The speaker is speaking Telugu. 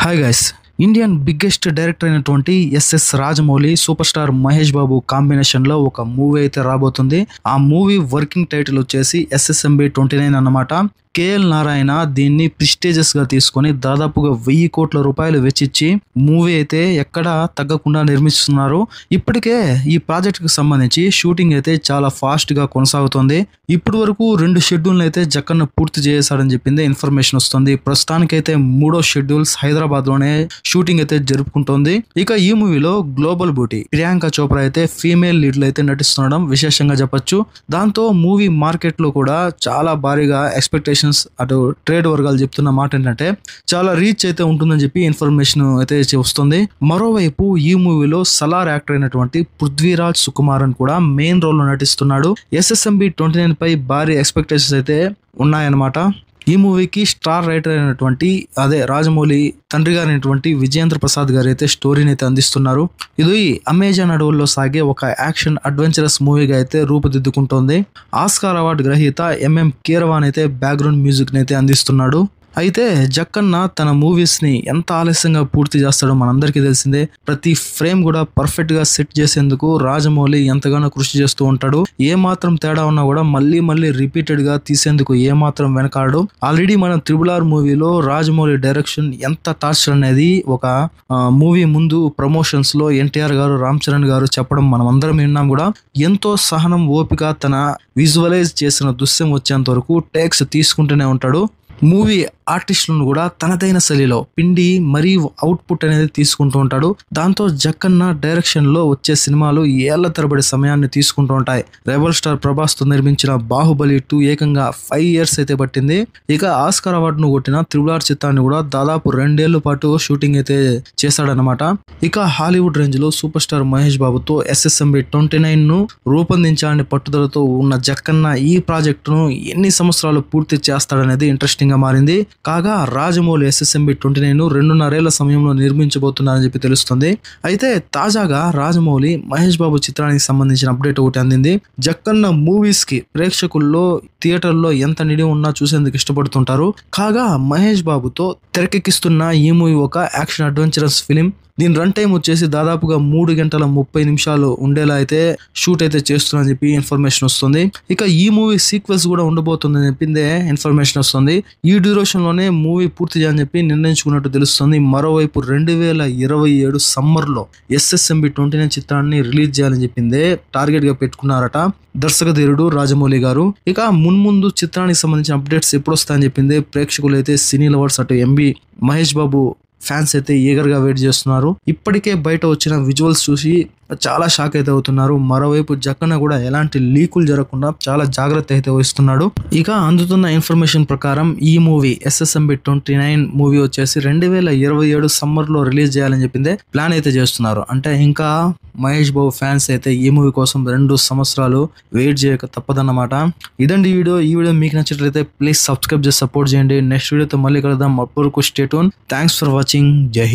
Hi guys, Indian biggest director అయినటువంటి S S Rajamouli super star Mahesh Babu combination లో ఒక మూవీ అయితే రాబోతుంది. ఆ మూవీ వర్కింగ్ టైటిల్ వచ్చేసి SSMB 29 అన్నమాట. కేఎల్ నారాయణ దీన్ని ప్రిస్టేజెస్ గా తీసుకొని దాదాపుగా 1000 కోట్ల రూపాయలు వెచ్చిచ్చి మూవీ అయితే ఎక్కడా తగ్గకుండా నిర్మిస్తున్నారు. ఇప్పటికే ఈ ప్రాజెక్ట్ కి సంబంధించి షూటింగ్ అయితే చాలా ఫాస్ట్ గా కొనసాగుతుంది. ఇప్పటి వరకు 2 షెడ్యూల్ అయితే జక్కన్న పూర్తి చేశాడని చెప్పింది ఇన్ఫర్మేషన్ వస్తుంది. ప్రస్తుతానికైతే 3వ షెడ్యూల్స్ హైదరాబాద్ లోనే షూటింగ్ అయితే జరుపుకుంటోంది. ఇక ఈ మూవీలో గ్లోబల్ బ్యూటీ ప్రియాంక చోప్రా అయితే ఫీమేల్ లీడ్ లో అయితే నటిస్తుండడం విశేషంగా చెప్పొచ్చు. దాంతో మూవీ మార్కెట్ లో కూడా చాలా భారీగా ఎక్స్పెక్టేషన్ అటు ట్రేడ్ వర్గాలు చెప్తున్న మాట ఏంటంటే చాలా రీచ్ అయితే ఉంటుందని చెప్పి ఇన్ఫర్మేషన్ అయితే వస్తుంది. మరోవైపు ఈ మూవీలో సలార్ యాక్టర్ అయినటువంటి పృథ్వీరాజ్ సుకుమారన్ కూడా మెయిన్ రోల్ లో నటిస్తున్నాడు. SSMB 29 పై భారీ ఎక్స్పెక్టేషన్స్ అయితే ఉన్నాయన్నమాట. ఈ మూవీకి స్టార్ రైటర్ అయినటువంటి రాజమౌళి తండ్రి గారైనటువంటి విజయేంద్ర ప్రసాద్ గారు అయితే స్టోరీని అయితే అందిస్తున్నారు. ఇది అమెజాన్ అడవుల్లో సాగే ఒక యాక్షన్ అడ్వెంచరస్ మూవీగా అయితే రూపుదిద్దుకుంటోంది. ఆస్కార్ అవార్డు గ్రహీత MM కీరవాన్ అయితే బ్యాక్గ్రౌండ్ మ్యూజిక్ ని అయితే అందిస్తున్నాడు. అయితే జక్కన్న తన మూవీస్ ని ఎంత ఆలస్యంగా పూర్తి చేస్తాడో మనందరికీ తెలిసిందే. ప్రతి ఫ్రేమ్ కూడా పర్ఫెక్ట్ గా సెట్ చేసేందుకు రాజమౌళి ఎంతగానో కృషి చేస్తూ ఉంటాడు. ఏ మాత్రం తేడా ఉన్నా కూడా మళ్ళీ రిపీటెడ్ గా తీసేందుకు ఏ మాత్రం వెనకాడు. ఆల్రెడీ మనం RRR మూవీలో రాజమౌళి డైరెక్షన్ ఎంత టార్చర్ అనేది ఒక మూవీ ముందు ప్రమోషన్స్ లో NTR గారు, రామ్ చరణ్ గారు చెప్పడం మనం అందరం విన్నాం కూడా. ఎంతో సహనం, ఓపిక, తన విజువలైజ్ చేసిన దృశ్యం వచ్చేంత వరకు టేక్స్ తీసుకుంటూనే ఉంటాడు. మూవీ ఆర్టిస్టులను కూడా తనదైన శైలిలో పిండి మరీ అవుట్పుట్ అనేది తీసుకుంటూ ఉంటాడు. దాంతో జక్కన్న డైరెక్షన్ లో వచ్చే సినిమాలు ఏళ్ల తరబడి సమయాన్ని తీసుకుంటూ ఉంటాయి. రెబల్ స్టార్ ప్రభాస్ తో నిర్మించిన బాహుబలి 2 ఏకంగా 5 years అయితే పట్టింది. ఇక ఆస్కార్ అవార్డును కొట్టిన RRR చిత్రాన్ని కూడా దాదాపు 2 ఏళ్ల పాటు షూటింగ్ అయితే చేశాడనమాట. ఇక హాలీవుడ్ రేంజ్ లో సూపర్ స్టార్ మహేష్ బాబుతో SSMB 29 ను రూపొందించాలని పట్టుదలతో ఉన్న జక్కన్న ఈ ప్రాజెక్టును ఎన్ని సంవత్సరాలు పూర్తి చేస్తాడనేది ఇంట్రెస్టింగ్ గా మారింది. కాగా రాజమౌళి SSMB 29 2.5 ఏళ్ల సమయంలో నిర్మించబోతున్నారని చెప్పి తెలుస్తుంది. అయితే తాజాగా రాజమౌళి మహేష్ బాబు చిత్రానికి సంబంధించిన అప్డేట్ ఒకటి అందింది. జక్కన్న మూవీస్ కి ప్రేక్షకుల్లో థియేటర్లో ఎంత నిడి ఉన్నా చూసేందుకు ఇష్టపడుతుంటారు. కాగా మహేష్ బాబుతో తెరకెక్కిస్తున్న ఈ మూవీ ఒక యాక్షన్ అడ్వెంచరస్ ఫిలిం. దీని రన్ టైం వచ్చేసి దాదాపుగా 3 గంటల 30 నిమిషాలు ఉండేలా అయితే షూట్ అయితే చేస్తున్నారని చెప్పి ఇన్ఫర్మేషన్ వస్తుంది. ఇక ఈ మూవీ సీక్వెల్స్ కూడా ఉండబోతుందని చెప్పిందే ఇన్ఫర్మేషన్ వస్తుంది. ఈ డ్యూరేషన్ లోనే మూవీ పూర్తి చేయాలని చెప్పి నిర్ణయించుకున్నట్టు తెలుస్తుంది. మరోవైపు 2027 సమ్మర్ లో SSMB 29 చిత్రాన్ని రిలీజ్ చేయాలని చెప్పిందే టార్గెట్ గా పెట్టుకున్నారట దర్శకధీరుడు రాజమౌళి గారు. ఇక మున్ముందు చిత్రానికి సంబంధించిన అప్డేట్స్ ఎప్పుడు వస్తాయని చెప్పింది ప్రేక్షకులు అయితే సినీ లవర్స్ అటు మహేష్ బాబు ఫ్యాన్స్ అయితే ఈగర్ గా వెయిట్ చేస్తున్నారు. ఇప్పటికే బయట వచ్చిన విజువల్స్ చూసి చాలా షాక్ అయితే అవుతున్నారు. మరోవైపు జక్కన్న కూడా ఎలాంటి లీకులు జరగకుండా చాలా జాగ్రత్త అయితే వహిస్తున్నాడు. ఇక అందుతున్న ఇన్ఫర్మేషన్ ప్రకారం ఈ మూవీ SSMB 29 మూవీ వచ్చేసి 2027 సమ్మర్ లో రిలీజ్ చేయాలని చెప్పిందే ప్లాన్ అయితే చేస్తున్నారు. అంటే ఇంకా మహేష్ బాబు ఫ్యాన్స్ అయితే ఈ మూవీ కోసం 2 సంవత్సరాలు వెయిట్ చేయక తప్పదన్నమాట. ఇదండి ఈ వీడియో మీకు నచ్చినట్లయితే ప్లీజ్ సబ్స్క్రైబ్ చేసి సపోర్ట్ చేయండి. నెక్స్ట్ వీడియోతో మళ్ళీ కలుద్దాం. అప్పటివరకు stay tune. Thanks for watching. జై హింద్.